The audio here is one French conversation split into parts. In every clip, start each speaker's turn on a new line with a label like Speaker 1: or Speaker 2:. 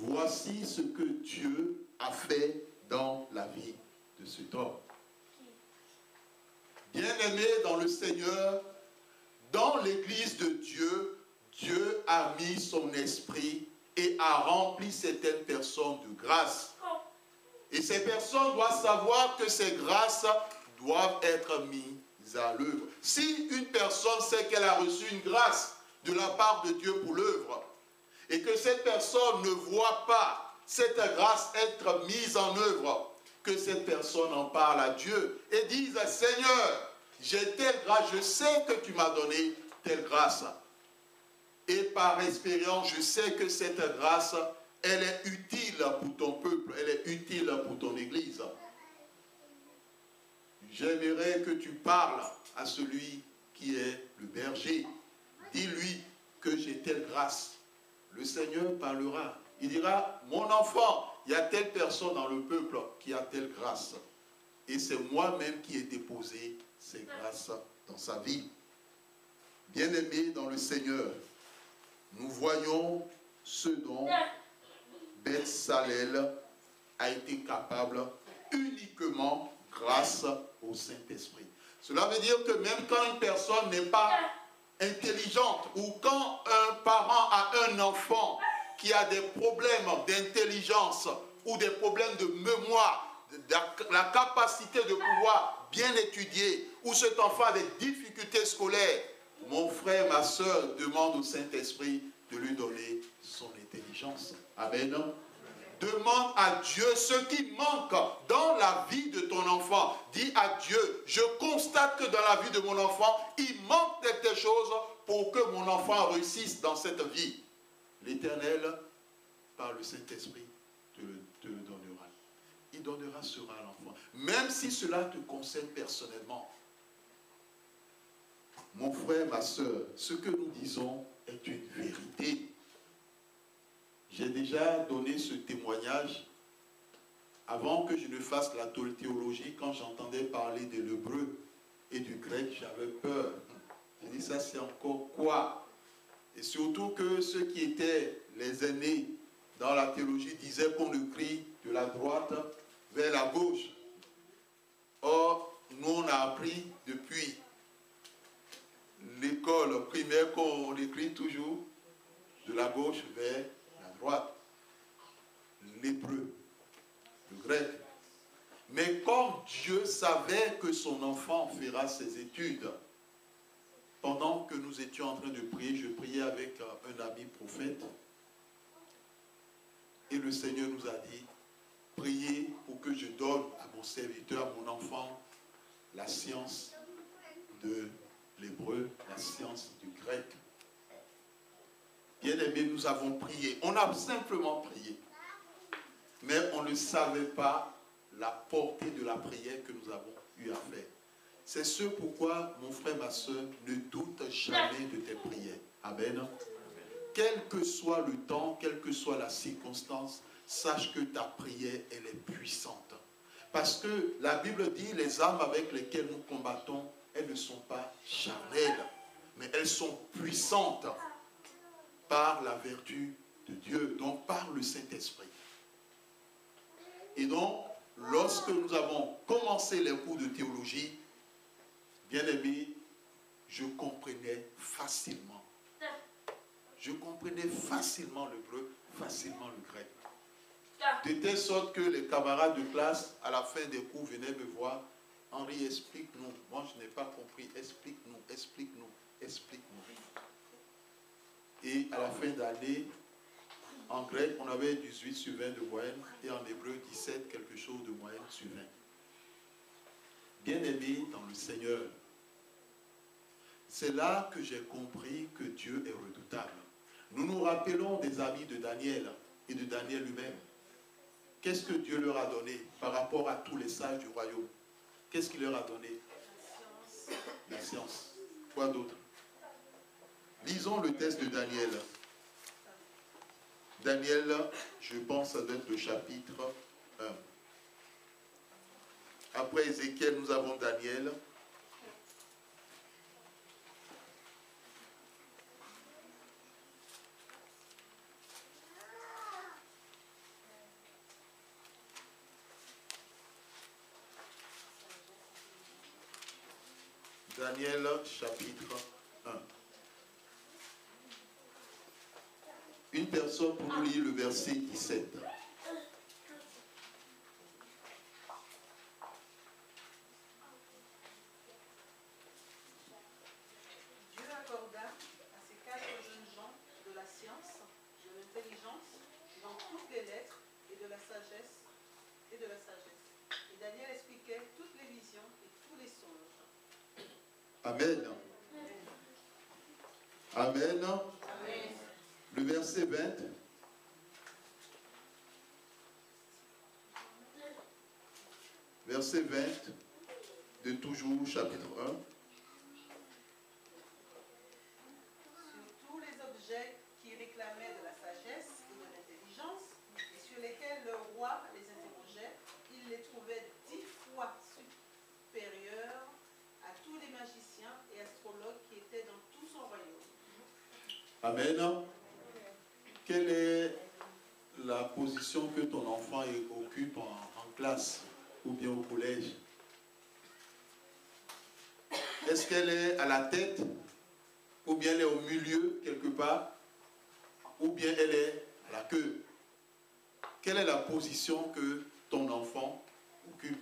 Speaker 1: voici ce que Dieu a fait dans la vie de cet homme. Bien-aimé dans le Seigneur, dans l'église de Dieu, Dieu a mis son esprit et a rempli certaines personnes de grâce. Et ces personnes doivent savoir que ces grâces doivent être mises à l'œuvre. Si une personne sait qu'elle a reçu une grâce de la part de Dieu pour l'œuvre, et que cette personne ne voit pas cette grâce être mise en œuvre, que cette personne en parle à Dieu et dise « Seigneur, j'ai telle grâce, je sais que tu m'as donné telle grâce. Et par expérience, je sais que cette grâce, elle est utile pour ton peuple, elle est utile pour ton église. J'aimerais que tu parles à celui qui est le berger. Dis-lui que j'ai telle grâce. Le Seigneur parlera. Il dira, mon enfant, il y a telle personne dans le peuple qui a telle grâce. Et c'est moi-même qui ai déposé ces grâces dans sa vie. Bien-aimés dans le Seigneur, nous voyons ce dont Bezalel a été capable uniquement grâce au Saint-Esprit. Cela veut dire que même quand une personne n'est pas intelligente ou quand un parent a un enfant qui a des problèmes d'intelligence ou des problèmes de mémoire, la capacité de pouvoir bien étudier, ou cet enfant a des difficultés scolaires, mon frère, ma soeur, demande au Saint-Esprit de lui donner son intelligence. Amen. Demande à Dieu ce qui manque dans la vie de ton enfant. Dis à Dieu, je constate que dans la vie de mon enfant, il manque quelque chose pour que mon enfant réussisse dans cette vie. L'Éternel, par le Saint-Esprit, te le donnera. Il donnera cela à l'enfant. Même si cela te concerne personnellement. Mon frère, ma soeur, ce que nous disons est une vérité. J'ai déjà donné ce témoignage avant que je ne fasse la théologie. Quand j'entendais parler de l'hébreu et du grec, j'avais peur. J'ai dit, ça c'est encore quoi? Et surtout que ceux qui étaient les aînés dans la théologie disaient qu'on écrit de la droite vers la gauche. Or, nous on a appris depuis l'école primaire qu'on écrit toujours de la gauche vers la droite. L'hébreu, le grec. Mais comme Dieu savait que son enfant fera ses études, pendant que nous étions en train de prier, je priais avec un ami prophète, et le Seigneur nous a dit, priez pour que je donne à mon serviteur, à mon enfant, la science de l'hébreu, la science du grec. Bien-aimés, nous avons prié. On a simplement prié. Mais on ne savait pas la portée de la prière que nous avons eu à faire. C'est ce pourquoi, mon frère, ma soeur, ne doute jamais de tes prières. Amen. Quel que soit le temps, quelle que soit la circonstance, sache que ta prière, elle est puissante. Parce que la Bible dit, les armes avec lesquelles nous combattons, elles ne sont pas charnelles, mais elles sont puissantes par la vertu de Dieu, donc par le Saint-Esprit. Et donc, lorsque nous avons commencé les cours de théologie, bien aimé, je comprenais facilement. Je comprenais facilement l'hébreu, facilement le grec. De telle sorte que les camarades de classe, à la fin des cours, venaient me voir. Henri, explique-nous. Moi, je n'ai pas compris. Explique-nous, explique-nous, explique-nous. Et à la fin d'année, en grec, on avait 18 sur 20 de moyenne et en hébreu, 17 quelque chose de moyenne sur 20. Bien-aimé dans le Seigneur, c'est là que j'ai compris que Dieu est redoutable. Nous nous rappelons des amis de Daniel et de Daniel lui-même. Qu'est-ce que Dieu leur a donné par rapport à tous les sages du royaume? Qu'est-ce qu'il leur a donné? La science. Quoi d'autre? Lisons le texte de Daniel. Daniel, je pense, ça doit être le chapitre 1. Après Ézéchiel, nous avons Daniel. Daniel chapitre 1. Une personne pour nous lire le verset 17.
Speaker 2: Dieu accorda à ces 4 jeunes gens de la science, de l'intelligence, dans toutes les lettres et de la sagesse. Et Daniel expliquait toutes les visions et tous les songes.
Speaker 1: Amen. Amen.
Speaker 2: Amen.
Speaker 1: Le verset 20. Verset 20 de toujours chapitre 1.
Speaker 2: Sur tous les objets qui réclamaient de la sagesse et de l'intelligence, et sur lesquels le roi les interrogeait, il les trouvait 10 fois supérieurs à tous les magiciens et astrologues qui étaient dans tout son royaume.
Speaker 1: Amen. Quelle est la position que ton enfant occupe en classe ou bien au collège? Est-ce qu'elle est à la tête ou bien elle est au milieu quelque part ou bien elle est à la queue? Quelle est la position que ton enfant occupe?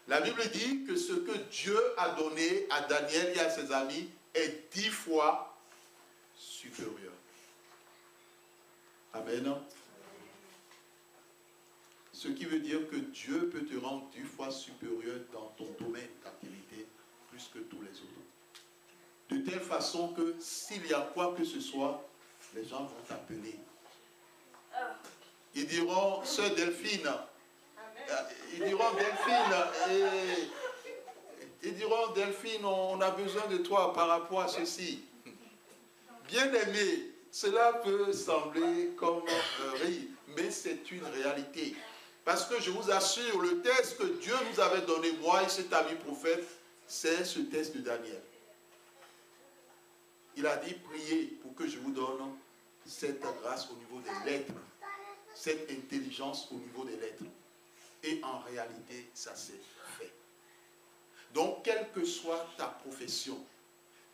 Speaker 1: La Bible dit que ce que Dieu a donné à Daniel et à ses amis est 10 fois supérieur. Amen. Ce qui veut dire que Dieu peut te rendre 10 fois supérieur dans ton domaine d'activité plus que tous les autres. De telle façon que s'il y a quoi que ce soit, les gens vont t'appeler. Ils diront, Sœur Delphine. Ils diront, Delphine, ils diront, Delphine, on a besoin de toi par rapport à ceci. Bien-aimé, cela peut sembler comme rire, mais c'est une réalité. Parce que je vous assure, le test que Dieu nous avait donné, moi et cet ami prophète, c'est ce test de Daniel. Il a dit, priez pour que je vous donne cette grâce au niveau des lettres, cette intelligence au niveau des lettres. Et en réalité, ça s'est fait. Donc, quelle que soit ta profession,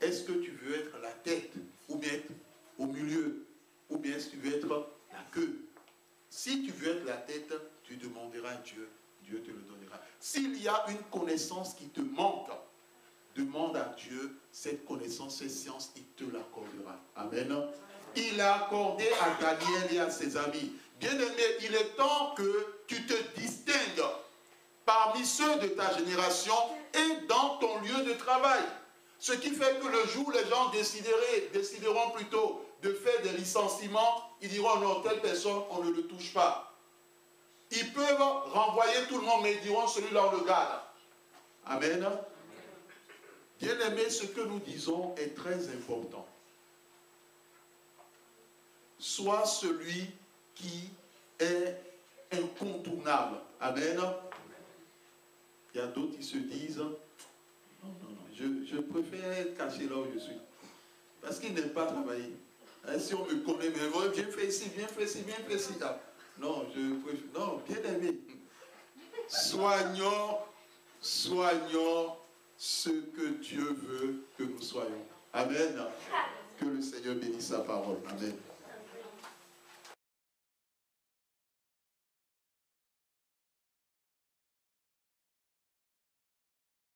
Speaker 1: est-ce que tu veux être la tête ou bien être au milieu ou bien est-ce que tu veux être la queue? Si tu veux être la tête, tu demanderas à Dieu, Dieu te le donnera. S'il y a une connaissance qui te manque, demande à Dieu cette connaissance, cette science, il te l'accordera. Amen. Il a accordé à Daniel et à ses amis. Bien-aimé, il est temps que tu te distingues parmi ceux de ta génération et dans ton lieu de travail. Ce qui fait que le jour où les gens décideront plutôt de faire des licenciements, ils diront non, telle personne, on ne le touche pas. Ils peuvent renvoyer tout le monde, mais ils diront celui-là, on le garde. Amen. Bien-aimé, ce que nous disons est très important. Sois celui qui est incontournable. Amen. Il y a d'autres qui se disent, non, je préfère être caché là où je suis. Parce qu'ils n'aiment pas travailler. Hein, si on me connaît, mais viens faire ici, viens faire ici, viens faire ici. Non, non, bien aimé. Soignons ce que Dieu veut que nous soyons. Amen. Que le Seigneur bénisse sa parole. Amen.